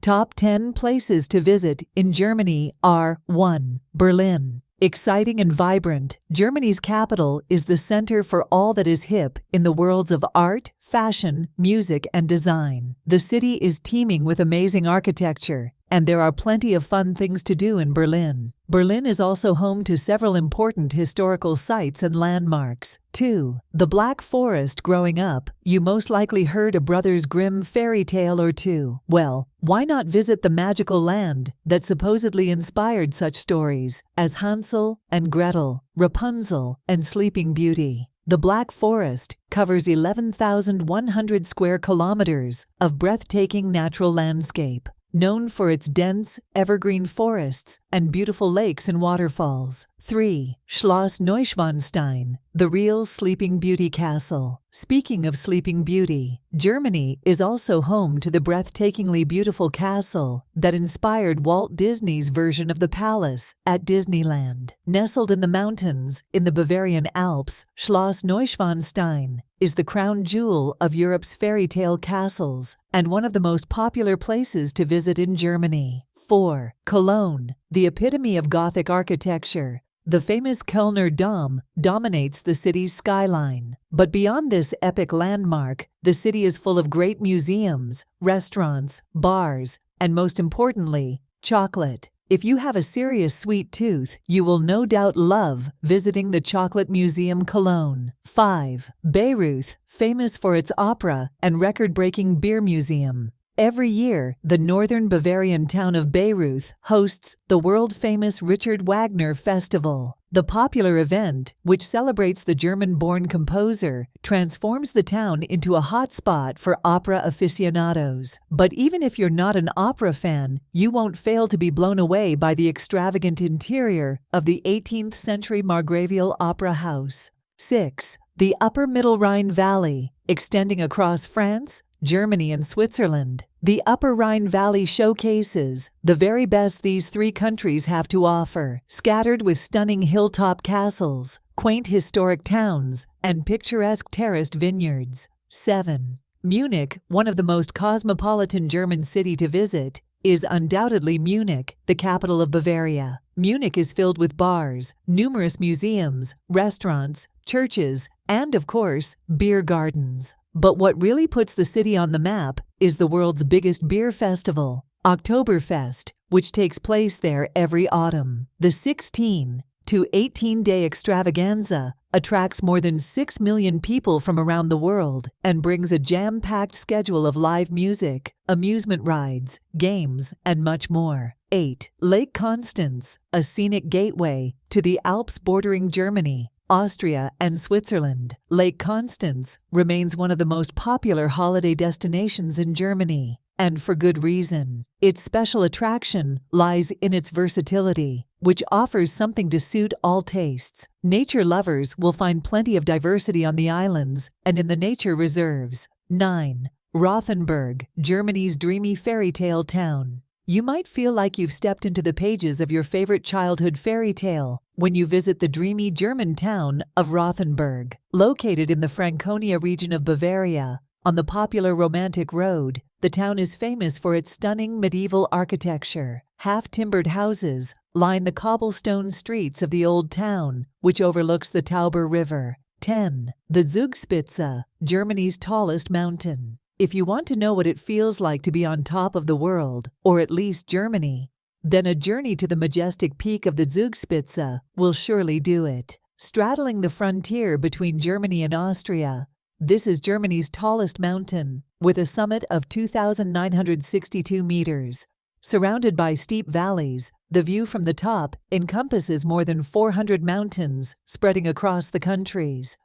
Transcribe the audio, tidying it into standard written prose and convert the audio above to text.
Top 10 places to visit in Germany are 1. Berlin. Exciting and vibrant, Germany's capital is the center for all that is hip in the worlds of art, fashion, music, and design. The city is teeming with amazing architecture, and there are plenty of fun things to do in Berlin. Berlin is also home to several important historical sites and landmarks. 2. The Black Forest. Growing up, you most likely heard a Brothers Grimm fairy tale or two. Well, why not visit the magical land that supposedly inspired such stories as Hansel and Gretel, Rapunzel, and Sleeping Beauty? The Black Forest covers 11,100 square kilometers of breathtaking natural landscape, known for its dense, evergreen forests and beautiful lakes and waterfalls. 3. Schloss Neuschwanstein, the real Sleeping Beauty castle. Speaking of Sleeping Beauty, Germany is also home to the breathtakingly beautiful castle that inspired Walt Disney's version of the palace at Disneyland. Nestled in the mountains in the Bavarian Alps, Schloss Neuschwanstein is the crown jewel of Europe's fairy tale castles and one of the most popular places to visit in Germany. 4. Cologne, the epitome of Gothic architecture. The famous Kölner Dom dominates the city's skyline. But beyond this epic landmark, the city is full of great museums, restaurants, bars, and most importantly, chocolate. If you have a serious sweet tooth, you will no doubt love visiting the Chocolate Museum Cologne. 5. Bayreuth, famous for its opera and record-breaking beer museum. Every year, the northern Bavarian town of Bayreuth hosts the world-famous Richard Wagner Festival. The popular event, which celebrates the German-born composer, transforms the town into a hotspot for opera aficionados. But even if you're not an opera fan, you won't fail to be blown away by the extravagant interior of the 18th-century Margravial Opera House. 6. The Upper Middle Rhine Valley, extending across France, Germany, and Switzerland. The Upper Rhine Valley showcases the very best these three countries have to offer, scattered with stunning hilltop castles, quaint historic towns, and picturesque terraced vineyards. 7. Munich, one of the most cosmopolitan German city to visit, is undoubtedly Munich, the capital of Bavaria. Munich is filled with bars, numerous museums, restaurants, churches, and, of course, beer gardens. But what really puts the city on the map is the world's biggest beer festival, Oktoberfest, which takes place there every autumn. The 16 to 18-day extravaganza attracts more than 6 million people from around the world and brings a jam-packed schedule of live music, amusement rides, games, and much more. 8. Lake Constance, a scenic gateway to the Alps bordering Germany, Austria, and Switzerland. Lake Constance remains one of the most popular holiday destinations in Germany, and for good reason. Its special attraction lies in its versatility, which offers something to suit all tastes. Nature lovers will find plenty of diversity on the islands and in the nature reserves. 9. Rothenburg, Germany's dreamy fairy tale town. You might feel like you've stepped into the pages of your favorite childhood fairy tale when you visit the dreamy German town of Rothenburg. Located in the Franconia region of Bavaria, on the popular Romantic Road, the town is famous for its stunning medieval architecture. Half-timbered houses line the cobblestone streets of the old town, which overlooks the Tauber River. 10. The Zugspitze, Germany's tallest mountain. If you want to know what it feels like to be on top of the world, or at least Germany, then a journey to the majestic peak of the Zugspitze will surely do it. Straddling the frontier between Germany and Austria, this is Germany's tallest mountain, with a summit of 2,962 meters. Surrounded by steep valleys, the view from the top encompasses more than 400 mountains spreading across the countries.